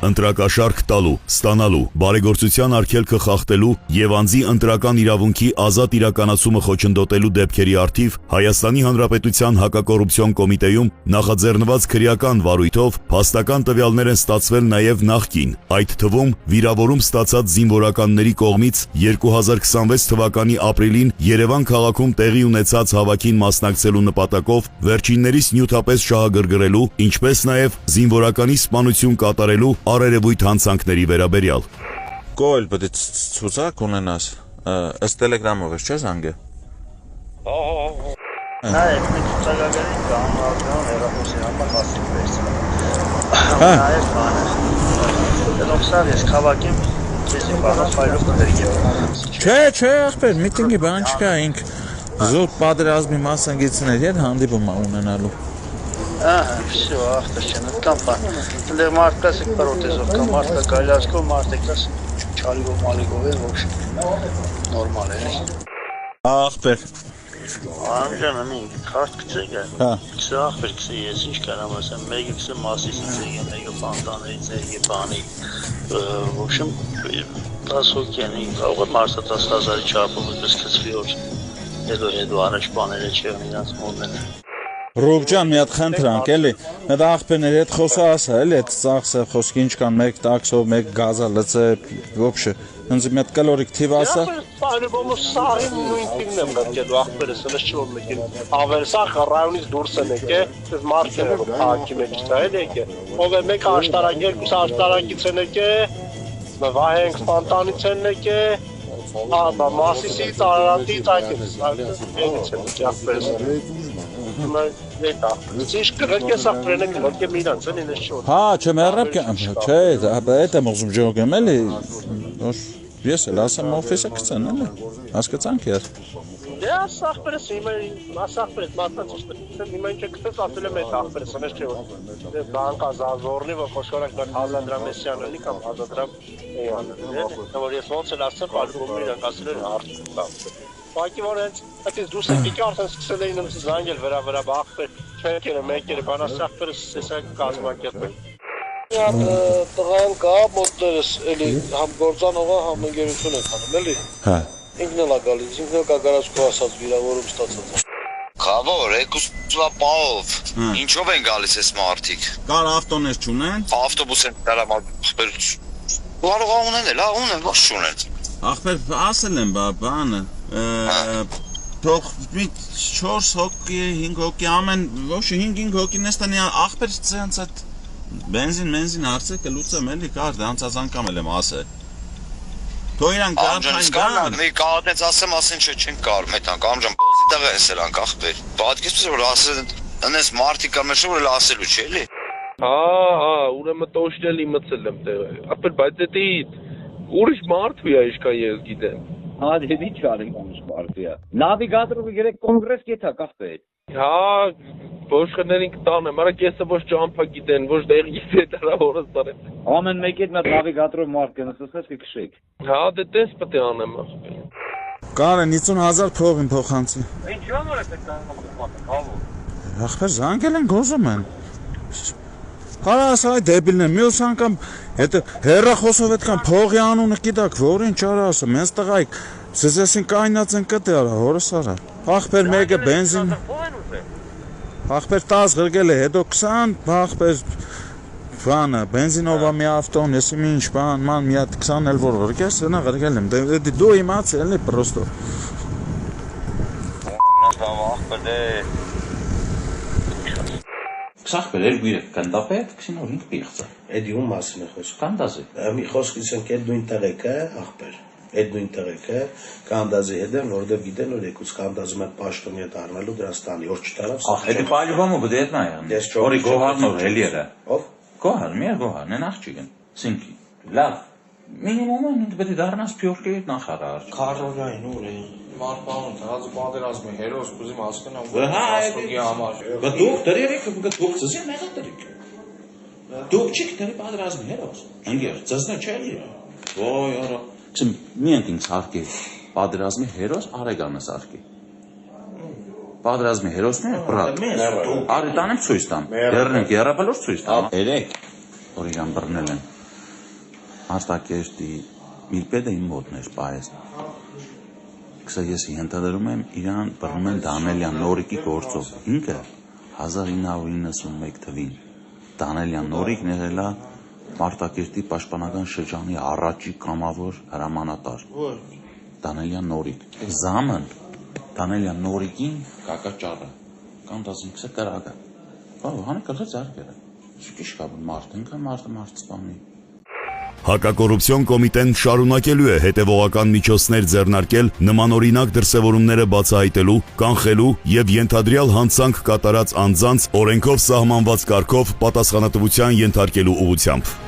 ընտրակաշարք տալու, ստանալու, բարեգործության արգելքը խախտելու եւ անձի ընտրական իրավունքի ազատ իրականացումը խոչընդոտելու դեպքերի առթիվ Հայաստանի Հանրապետության հակակոռուպցիոն կոմիտեում նախաձեռնված քրեական վարույթով փաստական տվյալներ են ստացվել նաեւ նախկին, այդ թվում վիրավորում ստացած զինվորականների կողմից 2026 թվականի ապրիլին Երևան քաղաքում տեղի ունեցած հավաքին մասնակցելու նպատակով վերջիններիս նյութապես շահագրգռելու, ինչպես նաեւ զինվորականի սպանություն կատարելու առերևույթ հանցանքների վերաբերյալ։ Կոել պետք է ցուցակ ունենաս, ըստ տելեգրամով ես չէ զանգը։ Նայեք, մենք ցուցակագրենք համարական հեռախոսի համար հասիկ վերցնել։ Նայեք բանը։ Դրանով ես քաղաքին քեզի բանը ֆայլով կդերգեմ։ Չէ, ախպեր, միտինգի բան չկա, ինք զուտ պատերազմի մասնակիցների հետ հանդիպում ունենալու։ Всё, ախտաշեն, կամպան։ Դեռ մարդկաս եք պրոտեզով կամ մարդկա գայլասկով, մարդեկլաս չալիգով մալիգով են, ոբշ նորմալ է։ Ախպեր։ Ամջան ամին, քարտ գցեք։ Քսը ախպեր քսը ես ինչ կարամ ասեմ, մեկը քսը մասիսից է, մեկը ֆանտաներից է, բանի։ Ոբշմ 10 հոգյանի, կարող է մարսա 10,000-ի չափով այդպես քցվի օր։ Հետո առաջ բաները չեղն իրանց մոդները։ Ռուբջան մի հատ խնդրանք էլի, այդ աղբերների հետ խոսա ասա էլի, այդ ծախսը խոսքի ինչ կան, մեկ տաքսով, մեկ գազա լծե, ոբշե, հենց մի հատ կալորիկ թիվ ասա։ По-любому սարին նույն թիվն եմ գտելու աղբերս, հենց չոր մեկին, ավել սախը ռայոնից դուրս են եկե, այս մարդերը քաղաքի մեջ դա էլ եկե, ով է մեկ աշտարակ, երկուս աշտարակից են եկե, վահենք սպանտանից են եկե, Մասիսից, Արարատից, այդից են աղբերս։ Ինչ կրկես աղբերն է կրկեմ իրանց են ինես չոր։ Հա, չեմ հեռապ կեմ, չէ, այդ եմ ուզում ժողեմ էլի, ես էլ ասեմ օֆիսը կծեն էլի, հասկացանք ես։ Դե աղբերս, աղբերս մատնացուշտ, հիմա ինչ է կտես ասել եմ այդ աղբերս, հենց չէ որ բանկա զազորնի, որ խոշորակ նոր 1000 դրամ էսյան էլի կամ 1000 դրամ որ ես ոնց էլ ասեմ, պալուբում իրանք ասել են արդյունք կամ Պակի որ հենց այդպես դուրս եկի արդեն սկսել էին ինձ զանգել վրա աղբեր չեկերը մեկերը բանաս աղբերը սեսակ կազմակերպել տղան կա մոտներս էլի համ գործանողը համ ընկերություն եք անում էլի Հա ինքն էլ է գալիս ինքն էլ կա գարաժկո ասած վիրավորում ստացած Խավոր, եկուսվա պահով, ինչով են գալիս ես մարդիկ։ Կար ավտոներ չունեն։ Ավտոբուս են դարամատպեր Կարող ունեն էլ, ունեն, ոչ չունեն։ Ախպեր, ասել եմ բանը, թող մի 4 հոգի, 5 հոգի ամեն, ոչ 5 հոգին ես տանի ախպեր ծենց այդ բենզին հարցը կլուծեմ էլի կար, դրանցած անգամ էլ եմ ասել։ Թող իրանք Ամջան կան, մի կաղատնեց ասեմ, ասեն չէ չեն կարող մեթանք, ամջան բոզի տեղ են սրանք ախպեր։ Պատկեսպես որ ասել, ընես մարդիկ ամեշով էլ ասելու չէ էլի։ ուրեմն տոշնել իմացել եմ տեղը, ապեր բայց դա ուրիշ մարդու է ինչքան ես գիտեմ։ Հա, դե ի՞նչ արին ուրիշ մարդու է։ Նավիգատորը գրեք կոնգրես կեթա կախպետ։ Հա, Ոշխներին կտանեմ, արա կեսը ոչ ճամփա գիտեն, ոչ դեղ գիտեն դրա որս տարեմ։ Ամեն մեկ այդ նավիգատորով մարդ կնս, ասես կքշեք։ Հա, դե տես պետք է անեմ ախպեր։ Կարեն 50,000 փողին փոխանցի։ Ինչ համար է պետք է Ախպեր զանգել են գոզում են։ Հարա ասա այ դեբիլն է, մյուս անգամ հետո հեռախոսով այդքան փողի անունը գիտակ, որ ինչ արա ասեմ, հենց տղայք սեսին կայնած են կտե արա, հորս արա։ Ախպեր մեկը բենզին Ախպեր 10 գրգել է, հետո 20, ախպեր բանը, բենզինովա մի ավտոն, ես իմ ինչ բան, ման մի հատ 20 էլ որ գրգես, հնա գրգել եմ, դու իմացել էլի պրոստո։ Ախպեր երբ կանդապետ, քսին ինք պիղծ է։ Էդի ում մասին է խոսքը։ Կանդազի։ Մի խոսք ասենք այդ նույն տեղեկը, ախպեր։ Այդ նույն տեղեկը կանդազի հետ են, որովհետև գիտեն որ եկուց կանդազում են պաշտոնի հետ առնելու դրանց տանի, որ չտարավ։ Ախ, էդի պալյուբամը բդե էդ նայան։ Որի գոհարնոր հելիերը։ Ով։ Գոհար, մի գոհար, նեն աղջիկն։ Սինքի։ Լավ։ Մինիմումը ինձ պետք է դառնաս փյորկի նախարար։ Քարորային ուր է։ Մարփանոց, հազու պատերազմի հերոս կուզիմ հասկանամ, Հա, ասկի համար։ Դուք դրերեք, դուք ծզի մեղա դրեք։ Դուք չեք դրի պատերազմի հերոս։ Ընկեր, ծզնը չէ։ Ոյ, արա։ Չեմ միայն ինձ հարկի պատերազմի հերոս Արեգանը սարքի։ Պատերազմի հերոսն է բրատ։ Արի տանեմ ցույց տամ։ Դեռնեք երապալոր ցույց տամ։ Երեք որ իրան բռնել են։ Արտակերտի միլպեդը իմ մոտն էր պայես։ Կսա ես ենթադրում եմ իրան բռնում են Դանելյան Նորիկի գործով։ Ինքը 1991 թվին Դանելյան Նորիկն եղել է Արտակերտի պաշտպանական շրջանի առաջի կամավոր հրամանատար։ Դանելյան Նորիկ։ Զամն Դանելյան Նորիկին կակաճառը կամ դասինքսը կրակը։ Հանը կլը ձարկերը։ Շկիշկաբն մարդ սպանի։ Հակակոռուպցիոն կոմիտեն շարունակելու է հետևողական միջոցներ ձեռնարկել նմանօրինակ դրսևորումները բացահայտելու, կանխելու եւ ենթադրյալ հանցանք կատարած անձանց օրենքով սահմանված կարգով պատասխանատվության ենթարկելու ուղղությամբ։